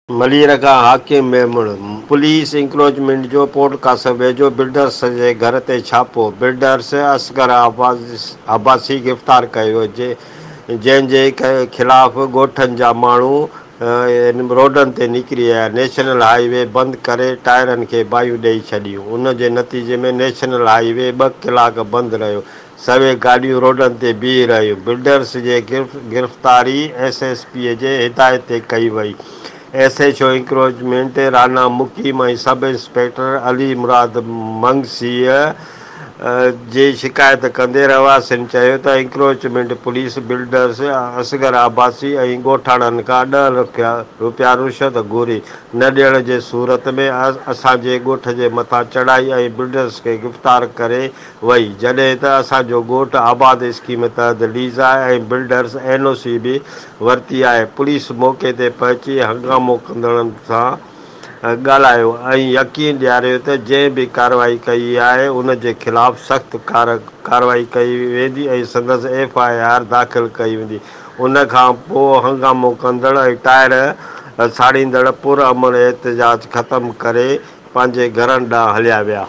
मलीर खां हाकिम Memon police encroachment जो पॉडकास्ट वेझो बिल्डर्स जे घर ते छापो। बिल्डर्स असगर आबासी गिरफ़्तार कयो जंहिंजे ख़िलाफ़ ॻोठनि जा माण्हू रोडनि ते निकिरी आया। नेशनल हाईवे बंदि करे टायरनि खे बाहियूं ॾेई छॾियूं। उन जे नतीजे में नेशनल हाईवे 2 कलाक बंदि रहियो। सवे गाॾियूं रोडनि ते बीह रहियूं। बिल्डर्स जे गिरफ़्तारी एसएसपी जे हिदायत ते कई वई। एसएचओ इंक्रोचमेंट राना मुकीम ऐं सब इंस्पेक्टर अली मुराद मंगसीअ जी शिकायत कंदे रहवासियुनि चयो त इंक्रोचमेंट पुलिस बिल्डर्स असगर आबासी ऐं ॻोठाणनि खां 10 लख रुपया रुश्वत घुरी न ॾियण जे सूरत में असांजे ॻोठ जे मथां चढ़ाई ऐं बिल्डर्स खे गिरफ़्तार करे वई, जॾहिं त असांजो ॻोठ आबाद स्कीम तहत लीज़ा ऐं बिल्डर्स एनओसी बि वरिती आहे। पुलिस मौक़े ते पहुची हंगामो कंदड़नि सां ॻाल्हायो ऐं यकीन ॾियारियो त जंहिं बि कार्रवाई कई आहे उन जे ख़िलाफ़ सख़्त कार्रवाई कई वेंदी ऐं संदसि FIR दाख़िल कई वेंदी। उन खां पोइ हंगामो कंदड़ ऐं टायर साड़ींदड़ पुरअमन एहतजाज ख़तमु करे पंहिंजे घरनि ॾांहुं हलिया विया।